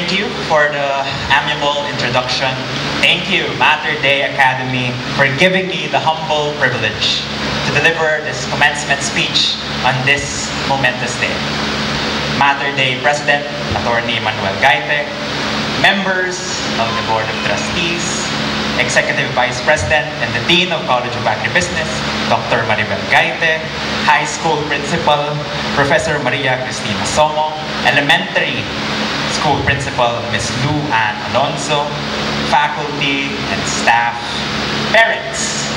Thank you for the amiable introduction. Thank you, Mater Dei Academy, for giving me the humble privilege to deliver this commencement speech on this momentous day. Mater Dei President, Attorney Manuel Gaite, members of the Board of Trustees, Executive Vice President and the Dean of College of Agribusiness, Dr. Maribel Gaite, High School Principal, Professor Maria Cristina Somo, Elementary School Principal, Ms. Lou Ann Alonzo, faculty and staff, parents,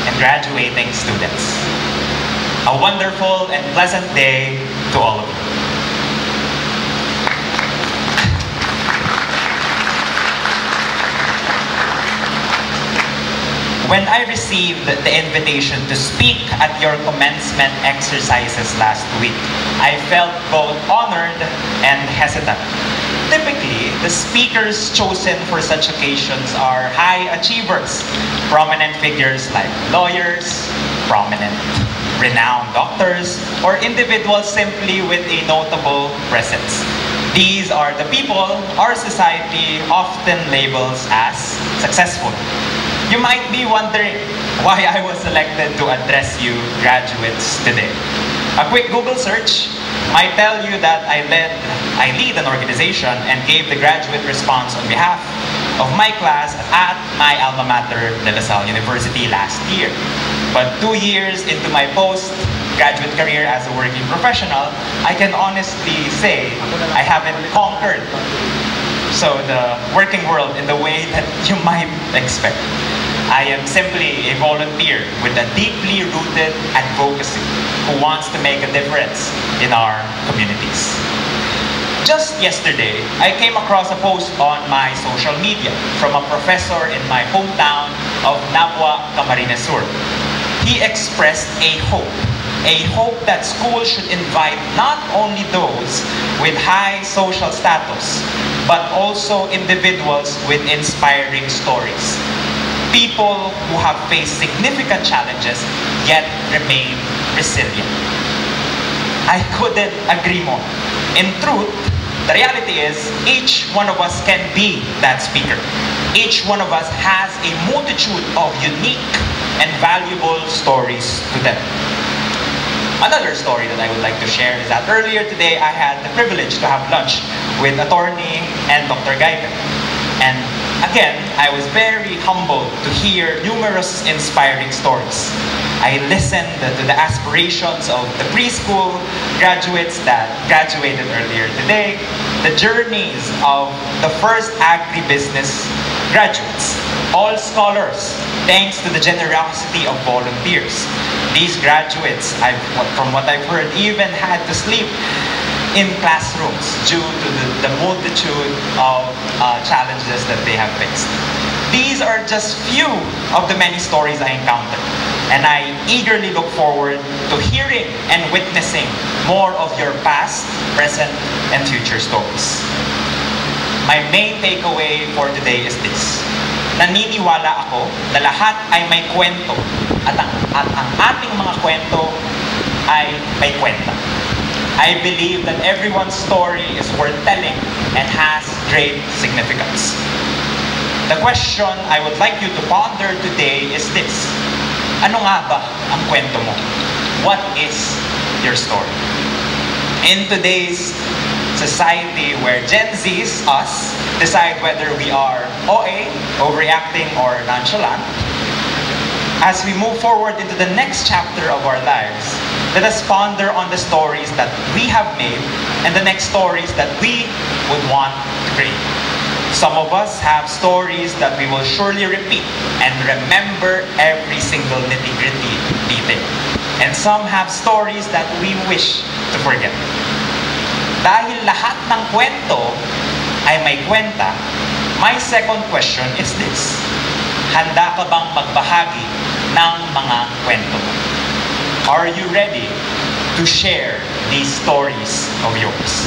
and graduating students. A wonderful and pleasant day to all of you. When I received the invitation to speak at your commencement exercises last week, I felt both honored and hesitant. Typically, the speakers chosen for such occasions are high achievers, prominent figures like lawyers, prominent, renowned doctors, or individuals simply with a notable presence. These are the people our society often labels as successful. You might be wondering why I was selected to address you graduates today. A quick Google search might tell you that I lead an organization and gave the graduate response on behalf of my class at my alma mater, De La Salle University, last year. But 2 years into my postgraduate career as a working professional, I can honestly say I haven't conquered the working world in the way that you might expect. I am simply a volunteer with a deeply rooted advocacy who wants to make a difference in our communities. Just yesterday, I came across a post on my social media from a professor in my hometown of Nabua, Camarines Sur. He expressed a hope that schools should invite not only those with high social status, but also individuals with inspiring stories. People who have faced significant challenges yet remain resilient. I couldn't agree more. In truth, the reality is each one of us can be that speaker. Each one of us has a multitude of unique and valuable stories to tell. Another story that I would like to share is that earlier today I had the privilege to have lunch with Attorney and Dr. Gaite. And again, I was very humbled to hear numerous inspiring stories. I listened to the aspirations of the preschool graduates that graduated earlier today, the journeys of the first agribusiness graduates, all scholars, thanks to the generosity of volunteers. These graduates, from what I've heard, even had to sleep in classrooms due to the multitude of challenges that they have faced. These are just few of the many stories I encountered, and I eagerly look forward to hearing and witnessing more of your past, present, and future stories. My main takeaway for today is this. Naniniwala ako na lahat ay may kwento at ang ating mga kwento ay may kwenta. I believe that everyone's story is worth telling and has great significance. The question I would like you to ponder today is this. Ano nga ba ang kwento mo? What is your story? In today's society where Gen Zs, us, decide whether we are OA, overreacting, or nonchalant, as we move forward into the next chapter of our lives, let us ponder on the stories that we have made and the next stories that we would want to create. Some of us have stories that we will surely repeat and remember every single nitty-gritty detail. And some have stories that we wish to forget. Dahil lahat ng kwento ay may kwenta, my second question is this. Handa ka bang magbahagi ng mga kwento? Are you ready to share these stories of yours?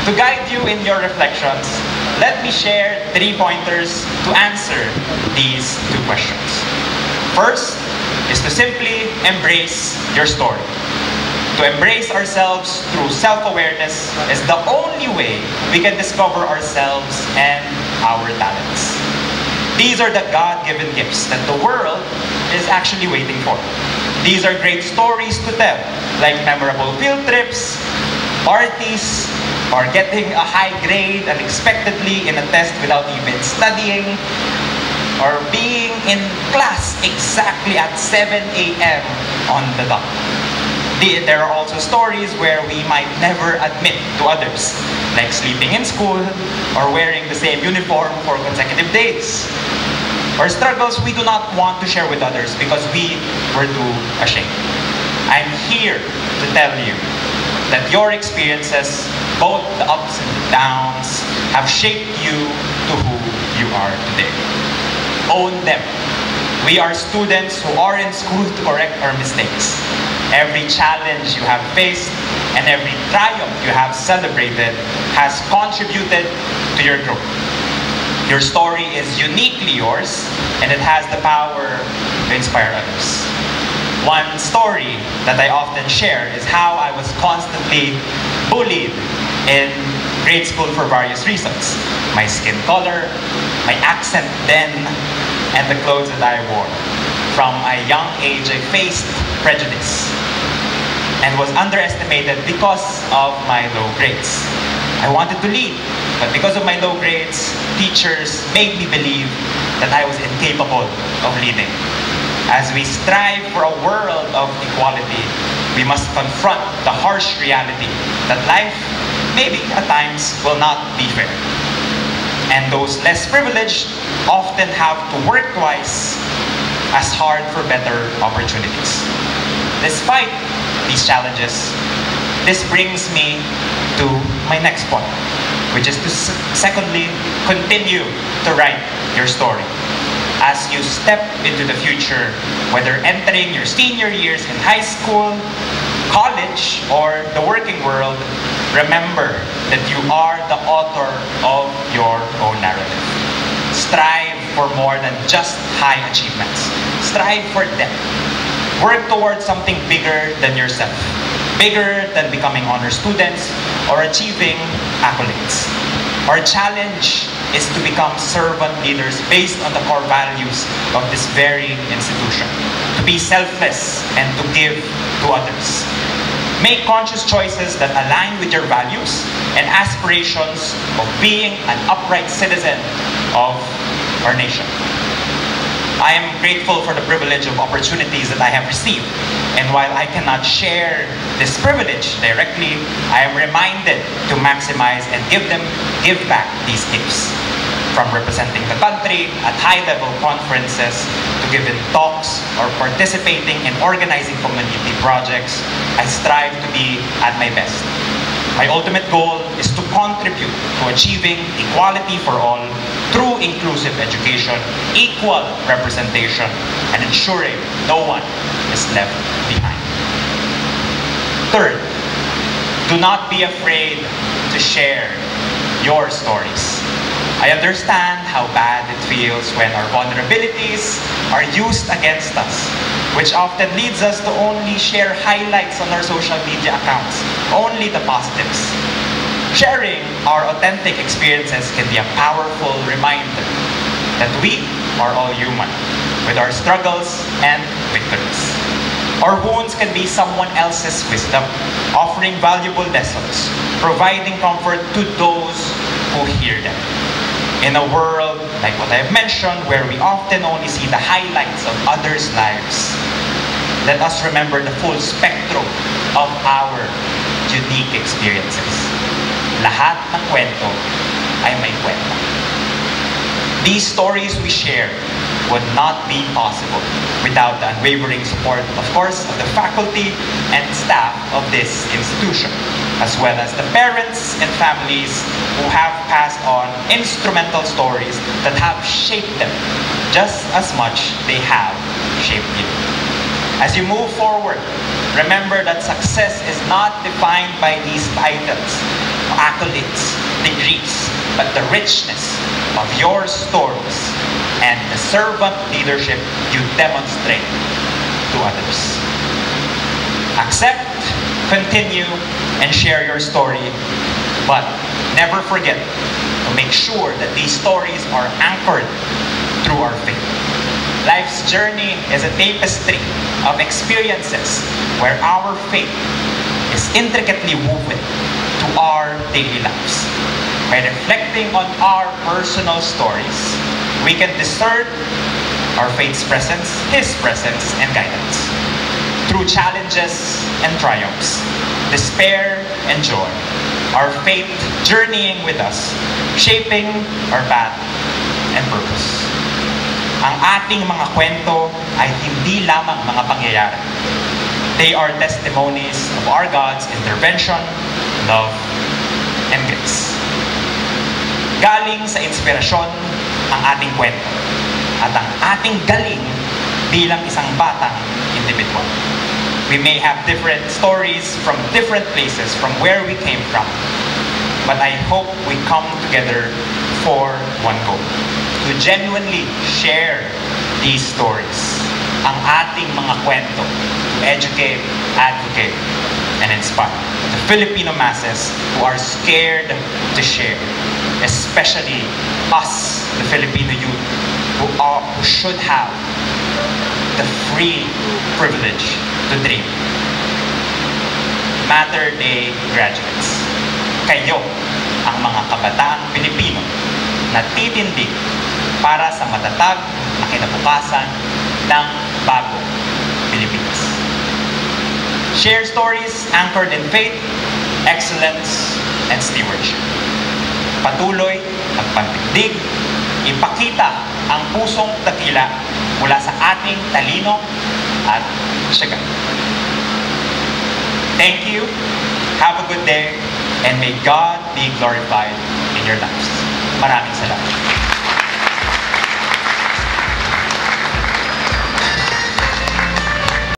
To guide you in your reflections, let me share 3 pointers to answer these 2 questions. First is to simply embrace your story. To embrace ourselves through self-awareness is the only way we can discover ourselves and our talents. These are the God-given gifts that the world is actually waiting for. These are great stories to tell, like memorable field trips, parties, or getting a high grade unexpectedly in a test without even studying, or being in class exactly at 7 a.m. on the dot. There are also stories where we might never admit to others, like sleeping in school or wearing the same uniform for consecutive days, or struggles we do not want to share with others because we were too ashamed. I'm here to tell you that your experiences, both the ups and the downs, have shaped you to who you are today. Own them. We are students who are in school to correct our mistakes. Every challenge you have faced and every triumph you have celebrated has contributed to your growth. Your story is uniquely yours, and it has the power to inspire others. One story that I often share is how I was constantly bullied in grade school for various reasons. My skin color, my accent then, and the clothes that I wore. From a young age, I faced prejudice and was underestimated because of my low grades. I wanted to lead, but because of my low grades, teachers made me believe that I was incapable of leading. As we strive for a world of equality, we must confront the harsh reality that life, maybe at times, will not be fair. And those less privileged often have to work twice as hard for better opportunities. Despite these challenges, this brings me to my next point, which is to secondly, continue to write your story. As you step into the future, whether entering your senior years in high school, college, or the working world, remember that you are the author of your own narrative. Strive for more than just high achievements. Strive for depth. Work towards something bigger than yourself. Bigger than becoming honor students or achieving accolades. Our challenge is to become servant leaders based on the core values of this very institution. To be selfless and to give to others. Make conscious choices that align with your values and aspirations of being an upright citizen of our nation. I am grateful for the privilege of opportunities that I have received. And while I cannot share this privilege directly, I am reminded to maximize and give back these gifts. From representing the country at high-level conferences to giving talks or participating in organizing community projects, I strive to be at my best. My ultimate goal is to contribute to achieving equality for all through inclusive education, equal representation, and ensuring no one is left behind. Third, do not be afraid to share your stories. I understand how bad it feels when our vulnerabilities are used against us, which often leads us to only share highlights on our social media accounts, only the positives. Sharing our authentic experiences can be a powerful reminder that we are all human, with our struggles and victories. Our wounds can be someone else's wisdom, offering valuable lessons, providing comfort to those who hear them. In a world, like what I've mentioned, where we often only see the highlights of others' lives, let us remember the full spectrum of our unique experiences. Lahat ng kwento ay may kwento. These stories we share would not be possible without the unwavering support, of course, of the faculty and staff of this institution, as well as the parents and families who have passed on instrumental stories that have shaped them just as much they have shaped you. As you move forward, remember that success is not defined by these titles, accolades, degrees, but the richness of your stories and the servant leadership you demonstrate to others. Accept continue and share your story, but never forget to make sure that these stories are anchored through our faith. Life's journey is a tapestry of experiences where our faith is intricately woven to our daily lives. By reflecting on our personal stories, we can discern our faith's presence, His presence, and guidance. Through challenges and triumphs, despair and joy, our faith journeying with us, shaping our path and purpose. Ang ating mga kwento ay hindi lamang mga pangyayari. They are testimonies of our God's intervention, love, and grace. Galing sa inspirasyon ang ating kwento at ang ating galing bilang isang batang individual. We may have different stories from different places from where we came from, but I hope we come together for one goal. To genuinely share these stories, ang ating mga kwento, to educate, advocate, and inspire the Filipino masses who are scared to share, especially us, the Filipino youth, who should have the free privilege to dream. Mater Day graduates, kayo ang mga kabataang Pilipino na titindig para sa matatag na kinabukasan ng bagong Pilipinas. Share stories anchored in faith, excellence, and stewardship. Patuloy ang pagdigdig, ipakita ang pusong dakila mula sa ating talino at syaga. Thank you, have a good day, and may God be glorified in your lives. Maraming salamat.